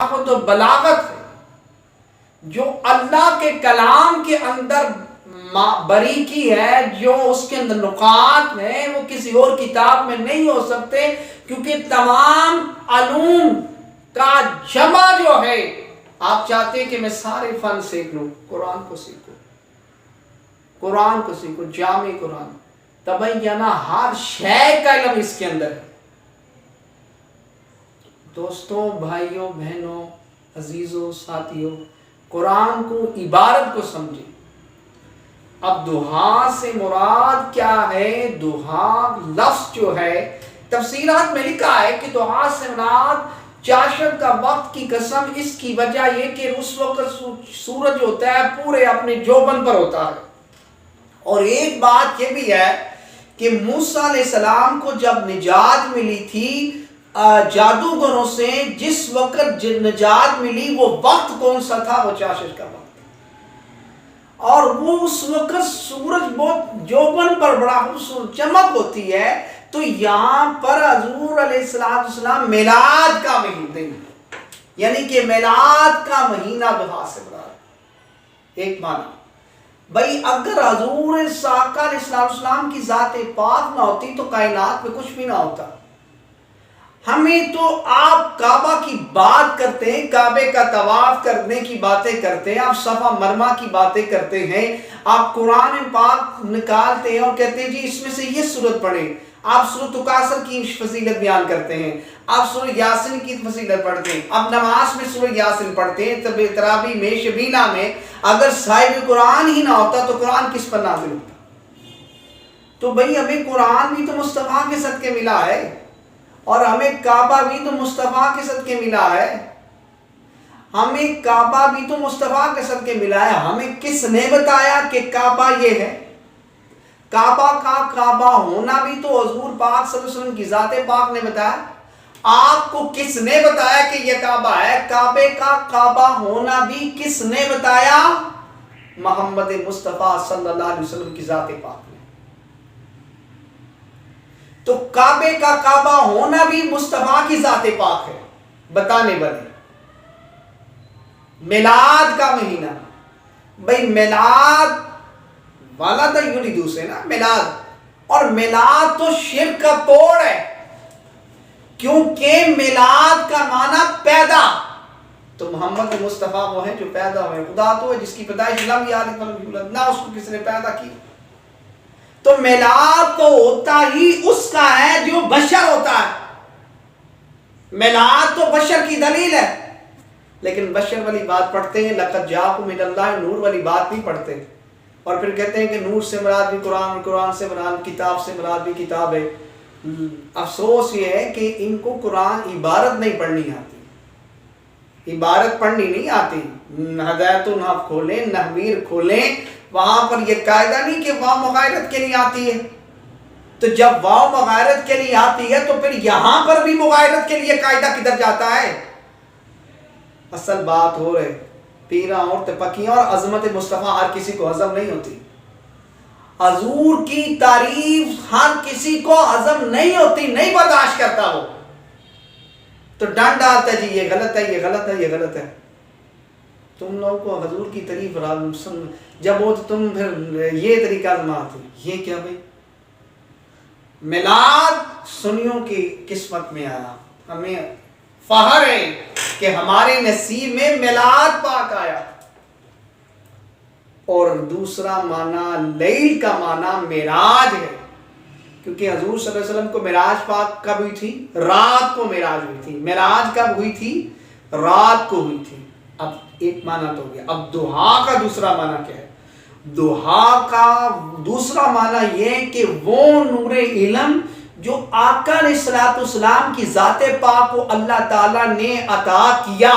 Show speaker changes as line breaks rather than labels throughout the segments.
فصاحت و بلاغت ہے جو اللہ کے کلام کے اندر باریکی ہے، جو اس کے اندر نقاط ہیں، وہ کسی اور کتاب میں نہیں ہو سکتے، کیونکہ تمام علوم کا جمع جو ہے، آپ چاہتے ہیں کہ میں سارے فن سیکھ لوں، قرآن کو سیکھوں، قرآن کو سیکھوں، جامع قرآن تبینہ، ہر شے کا علم اس کے اندر ہے۔ دوستوں، بھائیوں، بہنوں، عزیزوں، ساتھیوں، قرآن کو، عبارت کو سمجھیں۔ اب دہا سے مراد کیا ہے؟ دہا لفظ جو ہے تفسیرات میں لکھا ہے کہ دہا سے مراد چاشت کا وقت کی قسم، اس کی وجہ یہ کہ اس وقت سورج ہوتا ہے پورے اپنے جوبن پر ہوتا ہے۔ اور ایک بات یہ بھی ہے کہ موسیٰ علیہ السلام کو جب نجات ملی تھی جادوگروں سے، جس وقت نجات ملی وہ وقت کون سا تھا؟ وہ چاشت کا وقت، اور وہ اس وقت سورج بہت جوبن پر بڑا خوبصورت چمک ہوتی ہے۔ تو یہاں پر حضور علیہ السلام میلاد کا مہینہ، یعنی کہ میلاد کا مہینہ دہا سے مراد۔ ایک معنی بھئی اگر حضور ساقہ علیہ السلام کی ذات پاک نہ ہوتی تو کائنات میں کچھ بھی نہ ہوتا۔ ہمیں تو آپ کعبہ کی بات کرتے ہیں، کعبے کا طواف کرنے کی باتیں کرتے ہیں، آپ صفا مرمہ کی باتیں کرتے ہیں، آپ قرآن پاک نکالتے ہیں اور کہتے ہیں جی اس میں سے یہ سورت پڑھیں، آپ سورۃ تکاثر کی فضیلت بیان کرتے ہیں، آپ سورۃ یاسین کی فضیلت پڑھتے ہیں، آپ نماز میں سورۃ یاسین پڑھتے ہیں، تراویح میں، شبینہ میں۔ اگر صاحب قرآن ہی نہ ہوتا تو قرآن کس پر نازل ہوتا؟ تو بھئی ہمیں قرآن بھی تو مصطفیٰ کے صدقے ملا ہے، اور ہمیں کعبہ بھی تو مصطفیٰ کے صدقے ملا ہے، ہمیں کعبہ بھی تو مصطفیٰ کے صدقے ملا ہے۔ ہمیں کس نے بتایا کہ کعبہ یہ ہے؟ کعبہ کا کعبہ ہونا بھی تو حضور پاک صلی اللہ علیہ وسلم کی ذات پاک نے بتایا۔ آپ کو کس نے بتایا کہ یہ کعبہ ہے؟ کعبے کا کعبہ ہونا بھی کس نے بتایا؟ محمد مصطفیٰ صلی اللہ علیہ وسلم کی ذات پاک نے۔ تو کعبے کا کعبہ ہونا بھی مصطفیٰ کی ذات پاک ہے بتانے والے۔ میلاد کا مہینہ، بھئی میلاد والا تو یولدو سے نا میلاد، اور میلاد تو شرک کا توڑ ہے، کیونکہ میلاد کا معنی پیدا، تو محمد مصطفیٰ وہ ہیں جو پیدا ہوئے، خدا تو ہے جس کی پیدائش لم یلد ولم یولد، نہ اس کو کسی نے پیدا کی۔ تو میلاد تو ہوتا ہی اس کا ہے جو بشر ہوتا ہے، میلاد تو بشر کی دلیل ہے، لیکن بشر والی بات پڑھتے ہیں، لقد جاءکم من اللہ نور والی بات نہیں پڑھتے، اور پھر کہتے ہیں کہ نور سے مراد بھی قرآن، اور قرآن سے مراد کتاب سے مراد بھی کتاب ہے۔ افسوس یہ ہے کہ ان کو قرآن عبارت نہیں پڑھنی آتی، عبارت پڑھنی نہیں آتی۔ ہدایت النحو کھولیں، نحویر کھولیں، وہاں پر یہ قاعدہ نہیں کہ واو مغایرت کے لیے آتی ہے، تو جب واو مغایرت کے لیے آتی ہے تو پھر یہاں پر بھی مغایرت کے لیے قاعدہ کدھر جاتا ہے؟ اصل بات ہو رہے پیراں اور تپکیاں، اور عظمت مصطفیٰ ہر کسی کو ہضم نہیں ہوتی، حضور کی تعریف ہر کسی کو ہضم نہیں ہوتی، نہیں برداشت کرتا وہ، تو ڈانٹ ڈالتا ہے جی یہ غلط ہے، یہ غلط ہے، یہ غلط ہے۔ تم لوگوں کو حضور کی تعریف جب ہو تو تم پھر یہ طریقہ آزماتے، یہ کیا بھائی؟ میلاد سنیوں کی قسمت میں آیا، ہمیں فخر ہے کہ ہمارے نصیب میں میلاد پاک آیا۔ اور دوسرا معنی لیل کا معنی معراج ہے، کیونکہ حضور صلی اللہ علیہ وسلم کو معراج پاک کب ہوئی تھی؟ رات کو معراج ہوئی تھی۔ معراج کب ہوئی تھی؟ رات کو ہوئی تھی۔ اب ایک معنی تو ہو گیا، اب دہا کا دوسرا معنی کیا ہے؟ دہا کا دوسرا معنی یہ کہ وہ نور علم جو آقا علیہ السلام کی ذات پاک کو اللہ تعالیٰ نے عطا کیا،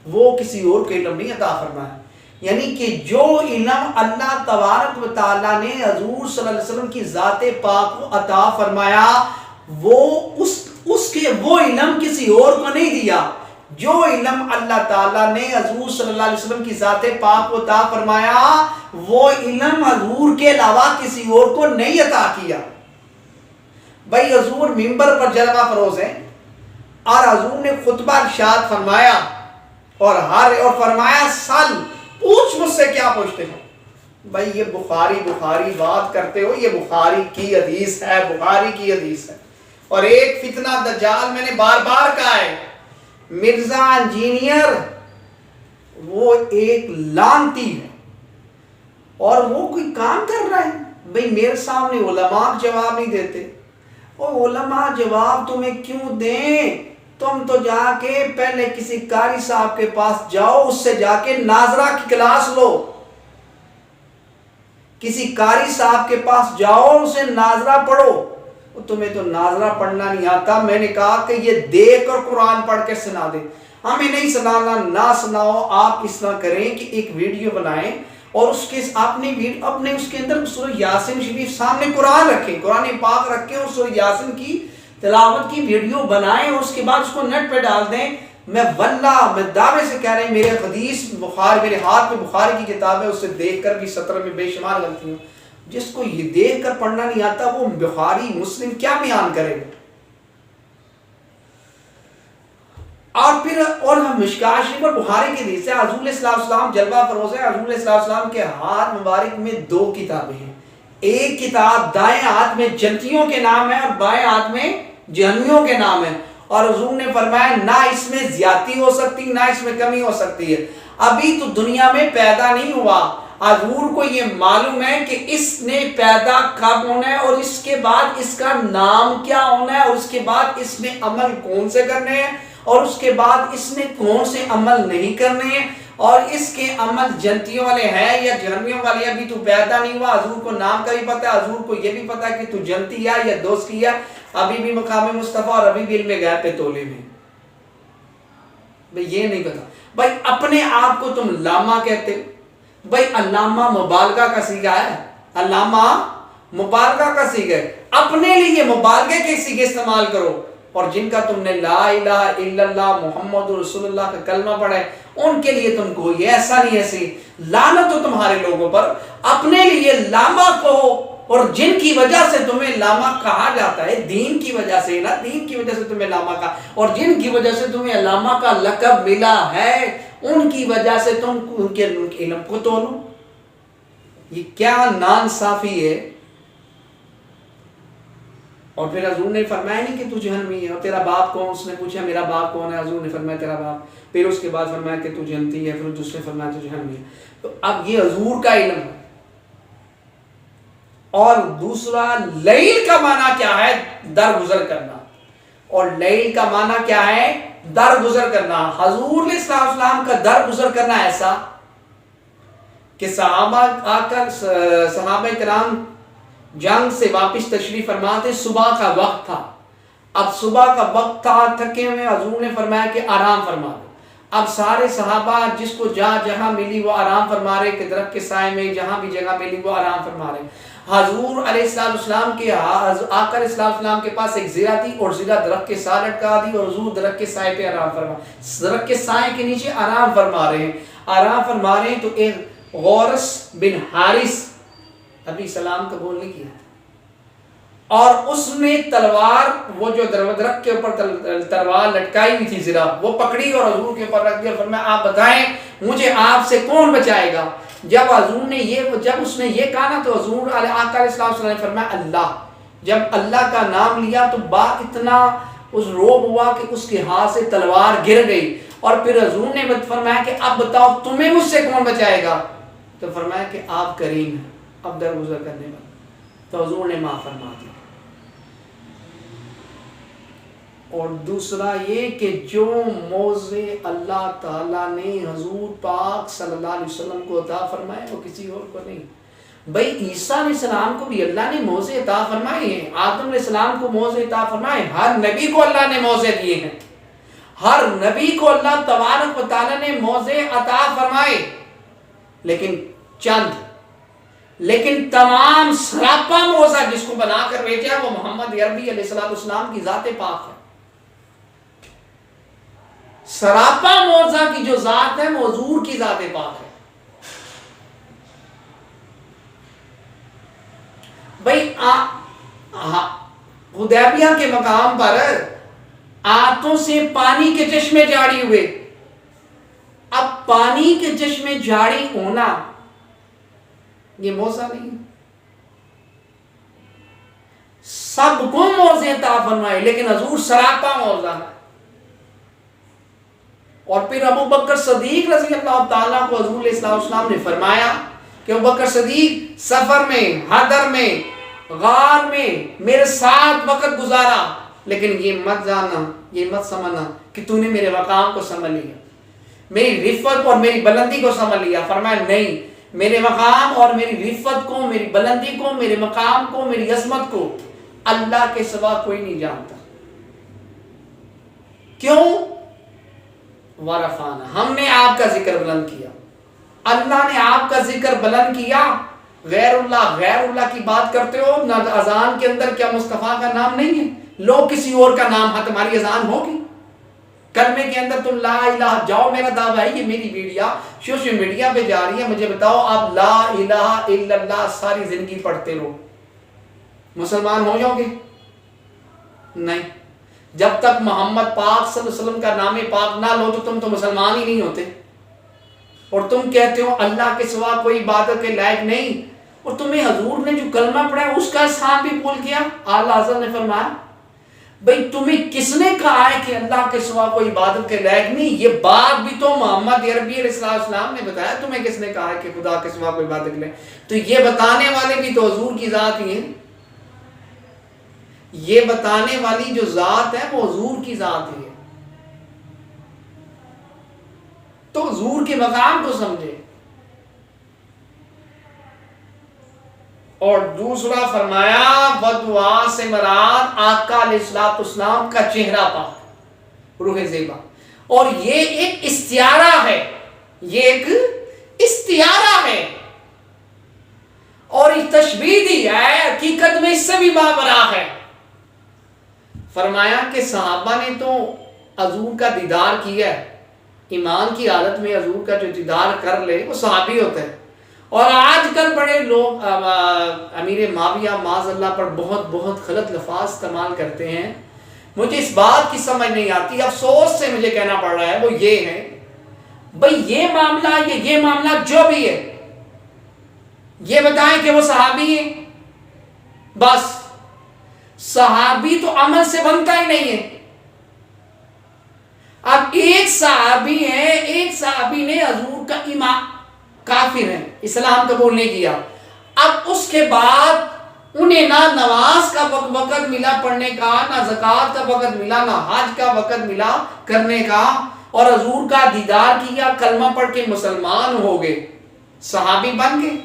وہ کسی اور کو علم نہیں عطا فرمایا، یعنی کہ جو علم اللہ تبارک و تعالیٰ نے حضور صلی اللہ علیہ وسلم کی ذات پاک کو عطا فرمایا، وہ وہ علم کسی اور کو نہیں دیا۔ جو علم اللہ تعالیٰ نے حضور صلی اللہ علیہ وسلم کی ذات پاک کو عطا فرمایا، وہ علم حضور کے علاوہ کسی اور کو نہیں عطا کیا۔ بھائی حضور منبر پر جلوہ فروز ہیں، اور حضور نے خطبہ ارشاد فرمایا اور فرمایا سل، پوچھ مجھ سے کیا پوچھتے ہو. بھائی یہ بخاری بات کرتے ہو، یہ بخاری کی حدیث ہے، بخاری کی حدیث ہے. اور ایک فتنہ دجال میں نے بار بار کہا ہے، مرزا انجینئر وہ ایک لانتی ہے اور وہ کوئی کام کر رہا ہے. بھئی میرے سامنے علماء جواب نہیں دیتے. اور علماء جواب تمہیں کیوں دیں؟ تم تو جا کے پہلے کسی قاری صاحب کے پاس جاؤ، اس سے جا کے ناظرہ کی کلاس لو. کسی قاری صاحب کے پاس جاؤ، اسے ناظرہ پڑھو. تمہیں تو ناظرہ پڑھنا نہیں آتا. میں نے کہا کہ یہ دیکھ کر قرآن پڑھ کے سنا دے. ہمیں نہیں سنانا، نہ سناؤ. آپ اس طرح کریں کہ ایک ویڈیو بنائیں اور اس کے اپنے اس کے اندر سورہ یاسین شریف سامنے قرآن رکھیں، قرآن پاک رکھیں اور سورہ یاسین کی تلاوت کی ویڈیو بنائیں اور اس کے بعد اس کو نیٹ پہ ڈال دیں. میں واللہ میں دعوے سے کہہ رہے ہیں، میرے حدیث بخاری میرے ہاتھ میں بخاری کی کتاب ہے، اسے دیکھ کر بھی 17 میں بے شمار غلطیاں. جس کو یہ دیکھ کر پڑھنا نہیں آتا وہ بخاری مسلم کیا بیان کرے گا؟ اور ہم مشکات شریف اور بخاری کی حدیث ہے. حضور علیہ السلام جلوہ فروز ہے. حضور علیہ السلام کے ہاتھ مبارک میں 2 کتابیں ہیں. ایک کتاب دائیں ہاتھ میں جنتیوں کے نام ہے اور بائیں ہاتھ میں جہنمیوں کے نام ہے. اور حضور نے فرمایا نہ اس میں زیادتی ہو سکتی نہ اس میں کمی ہو سکتی ہے. ابھی تو دنیا میں پیدا نہیں ہوا. حضور کو یہ معلوم ہے کہ اس نے پیدا کب ہونا ہے اور اس کے بعد اس کا نام کیا ہونا ہے اور اس کے بعد اس نے عمل کون سے کرنے ہیں اور اس کے بعد اس نے کون سے عمل نہیں کرنے ہیں اور اس کے عمل جنتیوں والے ہیں یا جہنمیوں والے. ابھی تو پیدا نہیں ہوا. حضور کو نام کا بھی پتہ ہے، حضور کو یہ بھی پتہ ہے کہ تو جنتی ہے یا دوستی ہے. ابھی بھی مقام مصطفیٰ اور ابھی بھی علم غیب پہ تولے میں. بھئی یہ نہیں پتا. بھئی اپنے آپ کو تم لاما کہتے ہو. بھئی علامہ مبالغہ کا صیغہ ہے، علامہ مبالغہ کا صیغہ ہے. اپنے لیے مبالغے کے صیغے استعمال کرو. اور جن کا تم نے لا الہ الا اللہ محمد رسول اللہ کا کلمہ پڑھا ہے ان کے لیے تم کو یہ ایسا نہیں ایسی لعنت ہو تمہارے لوگوں پر. اپنے لیے لاما کہو اور جن کی وجہ سے تمہیں لاما کہا جاتا ہے دین کی وجہ سے نا، دین کی وجہ سے تمہیں لاما کہا اور جن کی وجہ سے تمہیں لاما کا لقب ملا ہے ان کی وجہ سے تم ان کے علم کو تولو. یہ کیا ناانصافی ہے. اور پھر حضور نے فرمایا نہیں کہ تو جہنمی ہے. اور تیرا باپ کون؟ اس نے پوچھا میرا باپ کون ہے؟ حضور نے فرمایا تیرا باپ. پھر اس کے بعد فرمایا کہ تو جنتی ہے. پھر دوسرے فرمایا تو جہنمی ہے. تو اب یہ حضور کا علم ہے. اور دوسرا لیل کا معنی کیا ہے؟ درگزر کرنا. اور لیل کا معنی کیا ہے؟ درگزر کرنا. حضور علیہ السلام کا درگزر کرنا ایسا کہ صحابہ کرام جنگ سے واپس تشریف فرما تھے. صبح کا وقت تھا. اب صبح کا وقت تھا، تھکے ہوئے. حضور نے فرمایا کہ آرام فرما دو. اب سارے صحابہ جس کو جہاں ملی وہ آرام فرما رہے کہ درخت کے سائے میں جہاں بھی جگہ ملی وہ آرام فرما رہے. حضور علیہ السلام کے آقا علیہ السلام کے پاس ایک زرہ تھی اور زرہ درخت کے سائے لٹکا دی اور حضور درخت کے سائے پہ آرام فرما، درخت کے سائے کے نیچے آرام فرما رہے ہیں. آرام فرما رہے ہیں تو ایک غورس بن حارث ابھی سلام قبول نہیں کیا اور اس نے تلوار وہ جو درخت کے اوپر تلوار لٹکائی ہوئی تھی زرہ وہ پکڑی اور حضور کے اوپر رکھ دیا. فرمایا آپ بتائیں مجھے آپ سے کون بچائے گا؟ جب اس نے یہ کہا نا تو حضور آقا علیہ السلام نے فرمایا اللہ. جب اللہ کا نام لیا تو اتنا اس روب ہوا کہ اس کے ہاتھ سے تلوار گر گئی. اور پھر حضور نے فرمایا کہ اب بتاؤ تمہیں مجھ سے کون بچائے گا؟ تو فرمایا کہ آپ کریم ہیں اب درگزر کرنے والا. تو حضور نے معاف فرما دیا. اور دوسرا یہ کہ جو موضع اللہ تعالیٰ نے حضور پاک صلی اللہ علیہ وسلم کو عطا فرمائے وہ کسی اور کو نہیں. بھئی عیسیٰ علیہ السلام کو بھی اللہ نے موضع عطا فرمائے ہیں. آدم علیہ السلام کو موضع عطا فرمائے. ہر نبی کو اللہ نے موضع دیے ہیں. ہر نبی کو اللہ تبارک و تعالیٰ نے موضع عطا فرمائے. لیکن تمام سراپا موضع جس کو بنا کر بھیجا وہ محمد عربی علیہ السلام کی ذات پاک ہے. سراپا موضع کی جو ذات ہے وہ حضور کی ذات پاک ہے. بھئی حدیبیہ کے مقام پر آنکھوں سے پانی کے چشمے جاری ہوئے. اب پانی کے چشمے جاری ہونا یہ موضوع نہیں، سب کو موضوع عطا فرمائے، لیکن حضور سراپا موضوع ہے. اور پھر ابو بکر صدیق رضی اللہ تعالیٰ کو حضور علیہ السلام نے فرمایا کہ ابو بکر صدیق سفر میں، حضر میں، غار میں میرے ساتھ وقت گزارا، لیکن یہ مت جانا، یہ مت سمجھنا کہ تو نے میرے مقام کو سمجھ لیا، میری رفت اور میری بلندی کو سمجھ لیا. فرمایا نہیں، میرے مقام اور میری رفت کو، میری بلندی کو، میرے مقام کو، میری عظمت کو اللہ کے سوا کوئی نہیں جانتا. کیوں؟ ورفانا، ہم نے آپ کا ذکر بلند کیا، اللہ نے آپ کا ذکر بلند کیا. غیر اللہ کی بات کرتے ہو نہ، اذان کے اندر کیا مصطفیٰ کا نام نہیں ہے؟ لو کسی اور کا نام ہے، تمہاری اذان ہوگی؟ کلمے کے اندر تم لا الہ، جاؤ میرا دعویٰ ہے، یہ میری ویڈیو سوشل میڈیا پہ جا رہی ہے، مجھے بتاؤ آپ لا الہ الا اللہ ساری زندگی پڑھتے رہو، مسلمان ہو جاؤ گے؟ نہیں. جب تک محمد پاک صلی اللہ علیہ وسلم کا نام پاک نہ لو تو تم تو مسلمان ہی نہیں ہوتے. اور تم کہتے ہو اللہ کے سوا کوئی عبادت کے لائق نہیں، اور تمہیں حضور نے جو کلمہ پڑھا ہے اس کا احسان بھی بھول گیا. اعلیٰ حضرت نے فرمایا بھئی تمہیں کس نے کہا ہے کہ اللہ کے سوا کوئی عبادت کے لائق نہیں؟ یہ بات بھی تو محمد عربی علیہ السلام نے بتایا. تمہیں کس نے کہا ہے کہ خدا کے سوا کوئی عبادت کے لائق؟ تو یہ بتانے والے بھی تو حضور کی ذات ہی ہیں. یہ بتانے والی جو ذات ہے وہ حضور کی ذات ہی ہے. تو حضور کے مقام کو سمجھے. اور دوسرا فرمایا بدعا سے مراد آقا علیہ السلام کا چہرہ پاک، روح زیبا. اور یہ ایک استعارہ ہے، یہ ایک استعارہ ہے اور ایک تشبیہ دی ہے، حقیقت میں اس سے بھی بابرا ہے. فرمایا کہ صحابہ نے تو حضور کا دیدار کیا ہے، ایمان کی حالت میں حضور کا جو دیدار کر لے وہ صحابی ہوتا ہے. اور آج کل بڑے لوگ امیر معاویہ معاذ اللہ پر بہت بہت غلط لفاظ استعمال کرتے ہیں. مجھے اس بات کی سمجھ نہیں آتی، افسوس سے مجھے کہنا پڑ رہا ہے، وہ یہ ہے بھئی یہ معاملہ جو بھی ہے یہ بتائیں کہ وہ صحابی ہیں. بس صحابی تو عمل سے بنتا ہی نہیں ہے. اب ایک صحابی ہے، ایک صحابی نے حضور کا ایمان، کافر ہے، اسلام قبول نہیں کیا، اب اس کے بعد انہیں نہ نماز کا وقت ملا پڑھنے کا، نہ زکوٰۃ کا وقت ملا، نہ حج کا وقت ملا کرنے کا، اور حضور کا دیدار کیا، کلمہ پڑھ کے مسلمان ہو گئے، صحابی بن گئے.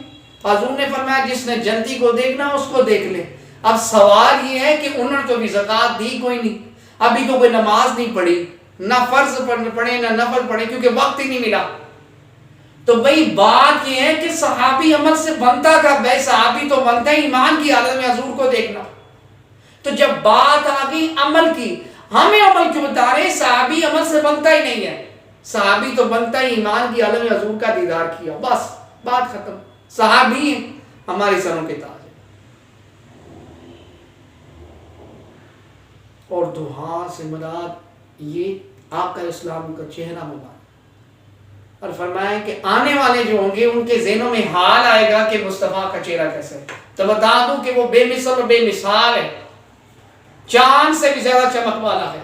حضور نے فرمایا جس نے جنتی کو دیکھنا اس کو دیکھ لے. اب سوال یہ ہے کہ انہوں نے تو بھی زکوٰۃ دی کوئی نہیں، ابھی تو کوئی نماز نہیں پڑھی، نہ فرض پڑھے نہ نفل پڑھے کیونکہ وقت ہی نہیں ملا. تو بھئی بات یہ ہے کہ صحابی عمل سے بنتا کب ہے؟ صحابی تو بنتا ہے ایمان کی حالت میں حضور کو دیکھنا. تو جب بات آ گئی عمل کی، ہمیں عمل کیوں بتا رہے؟ صحابی عمل سے بنتا ہی نہیں ہے، صحابی تو بنتا ہے ایمان کی حالت میں حضور کا دیدار کیا، بس بات ختم. صحابی ہیں ہماری سروں کے تاج. اور دعا سے مراد یہ آقا اسلام کا چہرہ مبارک. اور فرمایا کہ آنے والے جو ہوں گے ان کے ذہنوں میں حال آئے گا کہ مصطفیٰ کا چہرہ کیسا ہے. تو بتا دوں کہ وہ بے مثل اور بے مثال ہے، چاند سے بھی زیادہ چمک والا ہے.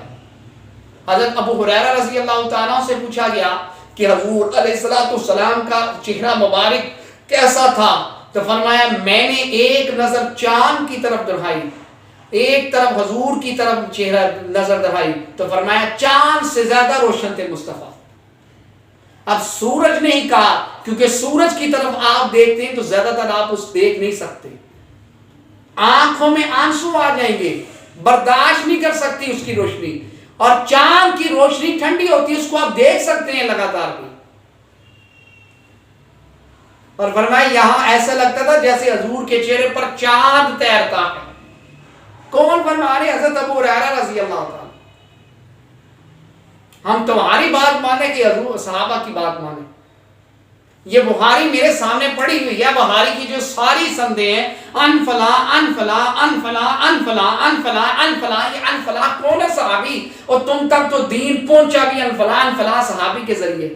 حضرت ابو ہریرہ رضی اللہ تعالیٰ سے پوچھا گیا کہ حضور علیہ السلام کا چہرہ مبارک کیسا تھا؟ تو فرمایا میں نے ایک نظر چاند کی طرف دہرائی، ایک طرف حضور کی طرف چہرہ نظر دہرائی، تو فرمایا چاند سے زیادہ روشن تھے مصطفیٰ. اب سورج نہیں کہا کیونکہ سورج کی طرف آپ دیکھتے ہیں تو زیادہ تر آپ اس دیکھ نہیں سکتے، آنکھوں میں آنسو آ جائیں گے، برداشت نہیں کر سکتی اس کی روشنی. اور چاند کی روشنی ٹھنڈی ہوتی ہے، اس کو آپ دیکھ سکتے ہیں لگاتار بھی. اور فرمایا یہاں ایسا لگتا تھا جیسے حضور کے چہرے پر چاند تیرتا ہے. کون فرما رہے؟ حضرت ابو ہریرہ رضی اللہ تعالیٰ. ہم تمہاری بات مانے کہ حضور صحابہ کی بات مانے؟ یہ بخاری میرے سامنے پڑی ہوئی ہے، بخاری کی جو ساری سندیں ہیں، ان فلاں ان فلاں ان فلاں ان فلاں ان فلاں ان فلاں، یہ ان فلاں کون ہے؟ صحابی، اور تم تک تو دین پہنچا بھی ان فلاں صحابی کے ذریعے۔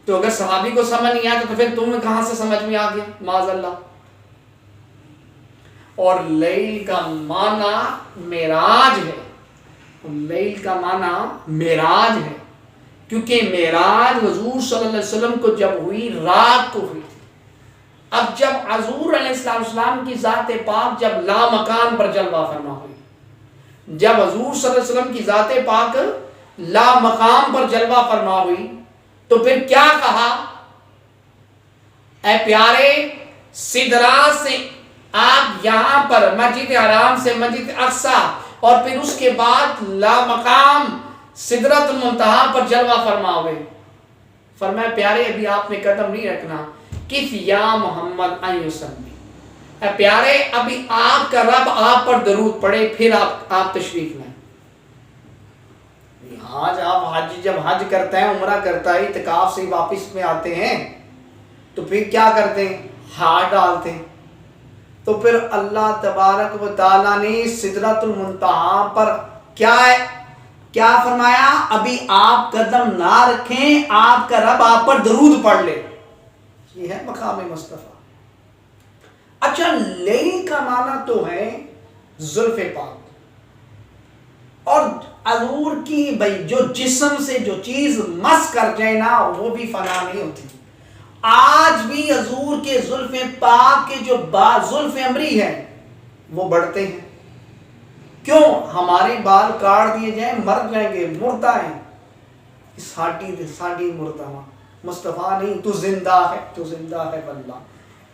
تو اگر صحابی کو سمجھ نہیں آیا تو پھر تمہیں کہاں سے سمجھ میں آ گیا؟ معاذ اللہ۔ اور لیل کا معنی معراج ہے، لیل کا معنی معراج ہے، کیونکہ معراج حضور صلی اللہ علیہ وسلم کو جب ہوئی رات کو ہوئی تھی۔ اب جب حضور علیہ السلام کی ذات پاک جب لا مکان پر جلوہ فرما ہوئی، جب حضور صلی اللہ علیہ وسلم کی ذات پاک لا مقام پر جلوہ فرما ہوئی تو پھر کیا کہا؟ اے پیارے، سدرا سے آپ یہاں پر مسجد حرام سے مسجد اقصی، اور پھر اس کے بعد لا مقام سدرۃ المنتہا پر جلوہ فرما ہوئے۔ فرمایا پیارے ابھی آپ نے قدم نہیں رکھنا، کف یا محمد ان یسلی، اے پیارے ابھی آپ کا رب آپ پر درود پڑے پھر آپ تشریف لائیں۔ آج آپ جب حج کرتے ہیں، عمرہ کرتا ہے، اعتکاف سے واپس میں آتے ہیں تو پھر کیا کرتے ہیں؟ ہاتھ ڈالتے ہیں۔ تو پھر اللہ تبارک و تعالیٰ نے سدرۃ المنتہا پر کیا فرمایا؟ ابھی آپ قدم نہ رکھیں، آپ کا رب آپ پر درود پڑھ لے۔ یہ ہے مقام مصطفیٰ۔ اچھا، لیل کا معنی تو ہے زلف پاک، اور حضور کی بھائی جو جسم سے جو چیز مس کر جائے نا وہ بھی فنا نہیں ہوتی۔ آج بھی حضور کے زلف پاک کے جو زلف امری ہیں وہ بڑھتے ہیں۔ کیوں؟ ہمارے بال کاٹ دیے جائیں مر جائیں گے، مردہ ہیں، ساڑی مردہ، مصطفیٰ نہیں، تو زندہ ہے، تو زندہ ہے واللہ،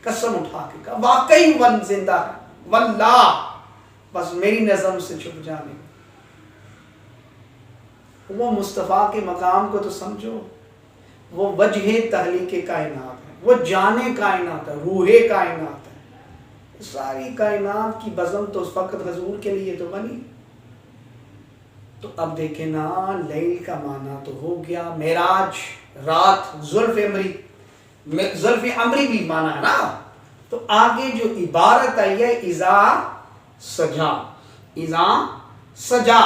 قسم اٹھا کے کہا واقعی ون زندہ ہے واللہ، بس میری نظم سے چھپ جانے۔ وہ مصطفیٰ کے مقام کو تو سمجھو، وہ وجہ تخلیق کائنات ہے، وہ جانے کائنات ہے، روح کائنات ہے، ساری کائنات کی بزم تو فقط حضور کے لیے تو بنی۔ تو اب دیکھیں نا، لیل کا معنی تو ہو گیا معراج، رات، زلف امری، زلف امری بھی معنی ہے نا۔ تو آگے جو عبارت آئی ہے اذا سجا، اذا سجا،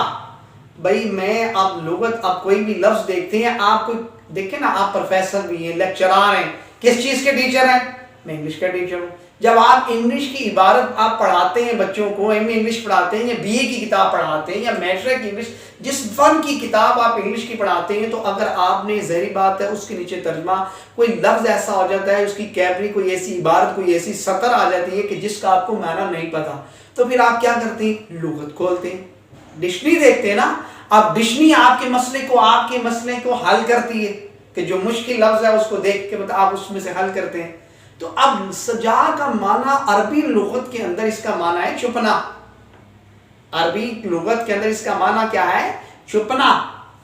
بھائی میں اب لغت، آپ کوئی بھی لفظ دیکھتے ہیں، آپ کو دیکھیں نا، آپ پروفیسر بھی ہیں، لیکچرار ہیں، کس چیز کے ٹیچر ہیں؟ میں انگلش کا ٹیچر ہوں۔ جب آپ انگلش کی عبارت آپ پڑھاتے ہیں بچوں کو، ایم اے انگلش پڑھاتے ہیں یا بی اے کی کتاب پڑھاتے ہیں یا میٹرک انگلش، جس فن کی کتاب آپ انگلش کی پڑھاتے ہیں، تو اگر آپ نے ظاہری بات ہے اس کے نیچے ترجمہ کوئی لفظ ایسا ہو جاتا ہے، اس کی کیبری کوئی ایسی عبارت، کوئی ایسی سطر آ جاتی ہے کہ جس کا آپ کو معنی نہیں پتا، تو پھر آپ کیا کرتے ہیں؟ لغت کھولتے ہیں، ڈکشنری دیکھتے ہیں نا۔ اب ڈکشنری آپ کے مسئلے کو حل کرتی ہے کہ جو مشکل لفظ ہے اس کو دیکھ کے آپ اس میں سے حل کرتے ہیں۔ تو اب سجا کا معنی عربی لغت کے اندر اس کا معنی ہے چھپنا، عربی لغت کے اندر اس کا معنی کیا ہے؟ چھپنا۔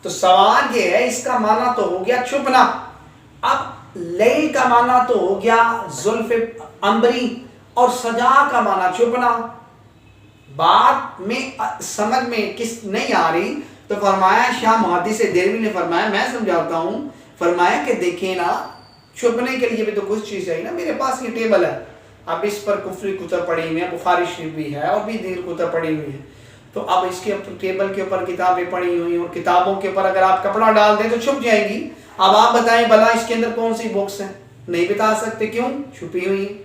تو سوال یہ ہے، اس کا معنی تو ہو گیا چھپنا، اب لیل کا معنی تو ہو گیا زلف عنبری، اور سجا کا معنی چھپنا۔ بات میں سمجھ میں کس نہیں آ رہی تو فرمایا، شاہ محدث دہلوی نے فرمایا، میں سمجھاتا ہوں، فرمایا کہ دیکھیں نا، چھپنے کے لیے بھی تو کچھ چیز ہے نا۔ میرے پاس یہ ٹیبل ہے، اب اس پر کفری کتب پڑھی ہوئی ہیں، بخاری شریف بھی ہے اور بھی دیر کتب پڑھی ہوئی ہیں، تو اب اس کے ٹیبل کے اوپر کتابیں پڑھی ہوئی ہیں، اور کتابوں کے اوپر اگر آپ کپڑا ڈال دیں تو چھپ جائیں گی۔ اب آپ بتائیں بھلا اس کے اندر کون سی بکس ہیں؟ نہیں بتا سکتے، کیوں؟ چھپی ہوئی ہیں۔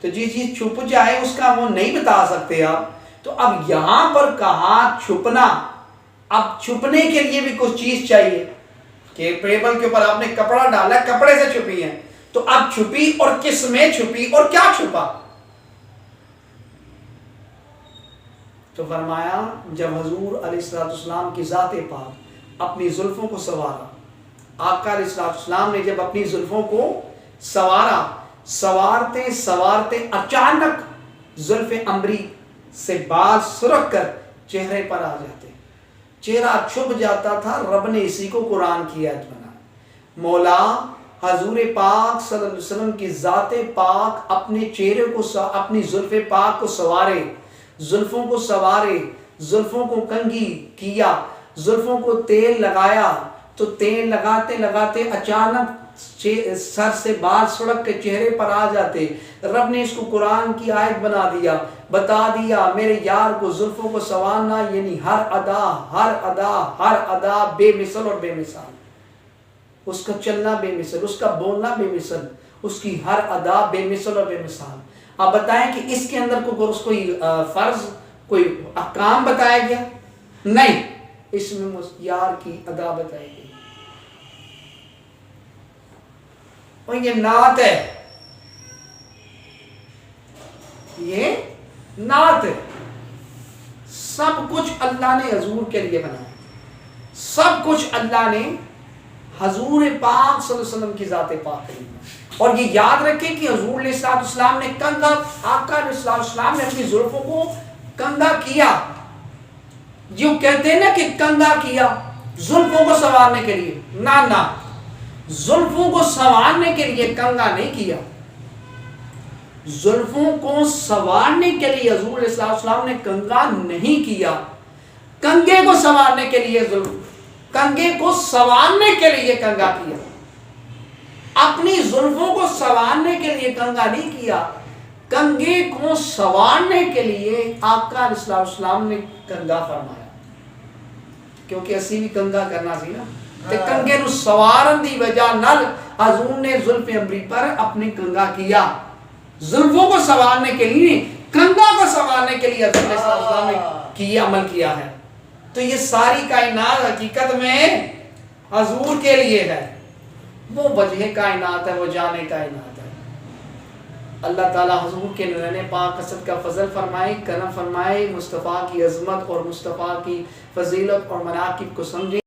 تو جس چیز چھپ جائے اس کا وہ نہیں بتا سکتے آپ۔ تو اب یہاں پر کہا چھپنا، اب چھپنے کے لیے بھی کچھ چیز چاہیے کہ ٹیبل کے اوپر آپ نے کپڑا ڈالا ہے، کپڑے سے چھپی ہے، تو اب چھپی اور کس میں چھپی اور کیا چھپا؟ تو فرمایا جب حضور علیہ السلام کی ذات پاک اپنی زلفوں کو سوارا، آقا علیہ السلام نے جب اپنی زلفوں کو سوارا، سوارتے سوارتے اچانک زلف عنبری سے بال سرک کر چہرے پر آ جاتے، چہرہ چھپ جاتا تھا۔ رب نے اسی کو قرآن کی آیت بنا، مولا حضور پاک صلی اللہ علیہ وسلم کی ذات پاک اپنے چہرے کو، اپنی زلف پاک کو سوارے، زلفوں کو سوارے، زلفوں کو کنگھی کیا، زلفوں کو تیل لگایا، تو تیل لگاتے لگاتے اچانک سر سے بال سڑک کے چہرے پر آ جاتے. رب نے اس کو قرآن کی آیت بنا دیا, بتا دیا میرے یار کو زلفوں کو سنوارنا یعنی ہر ادا بے مثل اور بے مثال. اس کا چلنا بے مثل, اس کا بولنا بے مثل, اس کی ہر ادا بے مثل اور بے مثال. آپ بتائیں کہ اس کے اندر کوئی فرض کوئی احکام بتایا گیا؟ نہیں, اس میں یار کی ادا بتائی گئی. اور یہ نعت ہے, یہ نعت ہے. سب کچھ اللہ نے حضور کے لیے بنایا, سب کچھ اللہ نے حضور پاک صلی اللہ علیہ وسلم کی ذات پاک کے لیے. اور یہ یاد رکھیں کہ حضور علیہ السلام نے کنگا, آقا علیہ السلام نے اپنی زلفوں کو کنگا کیا. جو کہتے ہیں نا کہ کنگا کیا زلفوں کو سنوارنے کے لیے, نہ زلفوں کو سنوارنے کے لیے کنگا نہیں کیا. زلفوں کو سنوارنے کے لیے حضور علیہ السلام نے کنگا نہیں کیا. کنگے کو سنوارنے کے لیے کنگے کو سنوارنے کے لیے کنگا کیا. اپنی زلفوں کو سنوارنے کے لیے کنگا نہیں کیا. کنگے کو سنوارنے کے لیے آقا علیہ السلام نے کنگا فرمایا. کیونکہ اسی بھی کنگا کرنا سی نا, تے کنگے نو سوارن دی وجہ نال حضور نے زلف امری پر اپنے کنگا کیا. زلفوں کو سنوارنے کے لیے, کنگا کو سنوارنے کے لیے حضور علیہ السلام نے کیا, عمل کیا ہے. تو یہ ساری کائنات حقیقت میں حضور کے لیے ہے. وہ وجہ کائنات ہے, وہ جانے کائنات ہے. اللہ تعالیٰ حضور کے نرین پاک قصد کا فضل فرمائے, کرم فرمائے, مصطفیٰ کی عظمت اور مصطفیٰ کی فضیلت اور مناقب کو سمجھے.